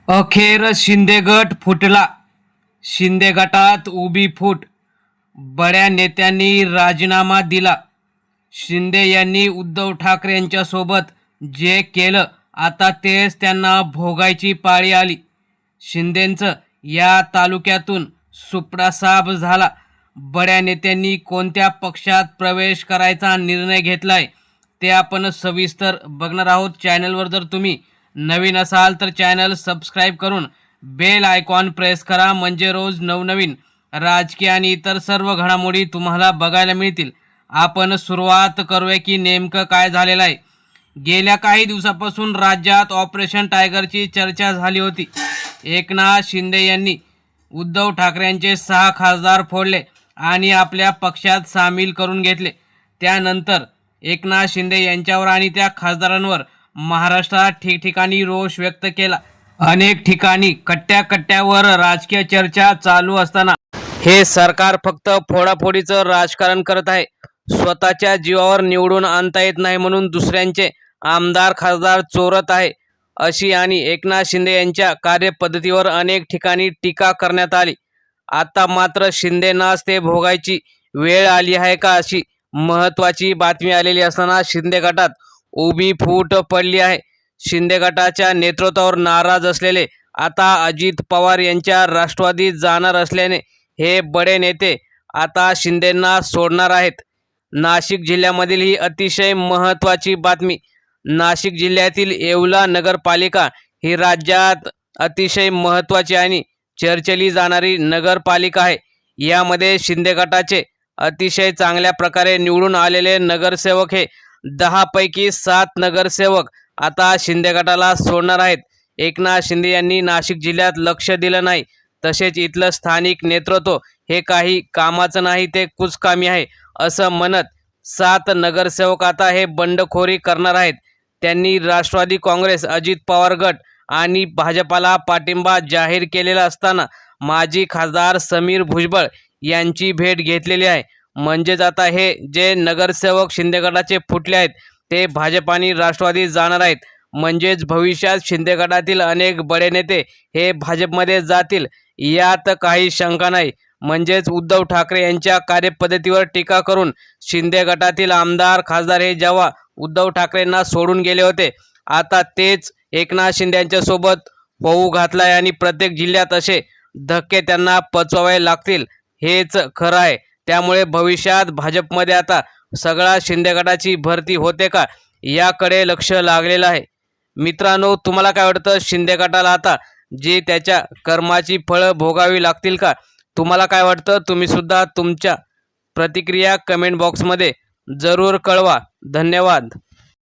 अखेर शिंदे गट फुटला. शिंदे गटात उभी फूट. बड्या नेत्यांनी राजीनामा दिला. शिंदे यांनी उद्धव ठाकरे यांच्यासोबत जे केलं आता तेच त्यांना भोगायची पाळी आली. शिंदेंचं या तालुक्यातून सुपडासाप झाला. बड्या नेत्यांनी कोणत्या पक्षात प्रवेश करायचा निर्णय घेतलाय ते आपण सविस्तर बघणार आहोत. चॅनलवर जर तुम्ही नवीन असाल तर चॅनल सबस्क्राईब करून बेल आयकॉन प्रेस करा, म्हणजे रोज नवनवीन राजकीय आणि इतर सर्व घडामोडी तुम्हाला बघायला मिळतील. आपण सुरुवात करूया की नेमकं काय झालेलं आहे. गेल्या काही दिवसापासून राज्यात ऑपरेशन टायगरची चर्चा झाली होती. एकनाथ शिंदे यांनी उद्धव ठाकरे यांचे 6 खासदार फोडले आणि आपल्या पक्षात सामील करून घेतले. त्यानंतर एकनाथ शिंदे यांच्यावर आणि त्या खासदारांवर महाराष्ट्रात ठिकठिकाणी रोष व्यक्त केला. अनेक ठिकाणी कट्ट्यावर राजकीय चर्चा चालू असताना हे सरकार फक्त फोडाफोडीचं राजकारण करत आहे. स्वतःच्या जीवावर निवडून आणता येत नाही म्हणून दुसऱ्यांचे आमदार खासदार चोरत आहे अशी आणि एकनाथ शिंदे यांच्या कार्यपद्धतीवर अनेक ठिकाणी टीका करण्यात आली. आता मात्र शिंदेंनाच ते भोगायची वेळ आली आहे का, अशी महत्त्वाची बातमी आलेली असताना शिंदे गटात उभी फूट पडली आहे. शिंदे गटाच्या नेतृत्वावर नाराज असलेले आता अजित पवार यांच्या राष्ट्रवादीत जाणार असल्याने हे बडे नेते आता शिंदेंना सोडणार आहेत. नाशिक जिल्ह्यामधील ही अतिशय महत्त्वाची बातमी. नाशिक जिल्ह्यातील येवला नगरपालिका ही राज्यात अतिशय महत्त्वाची आणि चर्चेली जाणारी नगरपालिका आहे. यामध्ये शिंदे गटाचे अतिशय चांगल्या प्रकारे निवडून आलेले नगरसेवक हे 10 पैकी 7 नगरसेवक आता शिंदे गटाला सोडणार आहेत. एकनाथ शिंदे यांनी नाशिक जिल्ह्यात लक्ष दिलं नाही, तसेच इथलं स्थानिक नेतृत्व हे काही कामाचं नाही, ते कुचकामी आहे असं म्हणत 7 नगरसेवक आता हे बंडखोरी करणार आहेत. त्यांनी राष्ट्रवादी काँग्रेस, अजित पवार गट आणि भाजपाला पाठिंबा जाहीर केलेला असताना माजी खासदार समीर भुजबळ यांची भेट घेतलेली आहे. म्हणजेच आता हे जे नगरसेवक शिंदे गटाचे फुटले आहेत ते भाजप आणि राष्ट्रवादीत जाणार आहेत. म्हणजेच भविष्यात शिंदे गटातील अनेक बडे नेते हे भाजपमध्ये जातील यात काही शंका नाही. म्हणजेच उद्धव ठाकरे यांच्या कार्यपद्धतीवर टीका करून शिंदे गटातील आमदार खासदार हे जेव्हा उद्धव ठाकरेंना सोडून गेले होते, आता तेच एकनाथ शिंदे यांच्यासोबत होऊ घातलाय आणि प्रत्येक जिल्ह्यात असे धक्के त्यांना पचवावे लागतील हेच खरं आहे. त्यामुळे भविष्यात भाजपमध्ये आता सगळा शिंदे गटाची भरती होते का याकडे लक्ष लागलेलं आहे. मित्रांनो, तुम्हाला काय वाटतं, शिंदे गटाला आता जे त्याच्या कर्माची फळं भोगावी लागतील का? तुम्हाला काय वाटतं? तुम्ही सुद्धा तुमच्या प्रतिक्रिया कमेंट बॉक्समध्ये जरूर कळवा. धन्यवाद.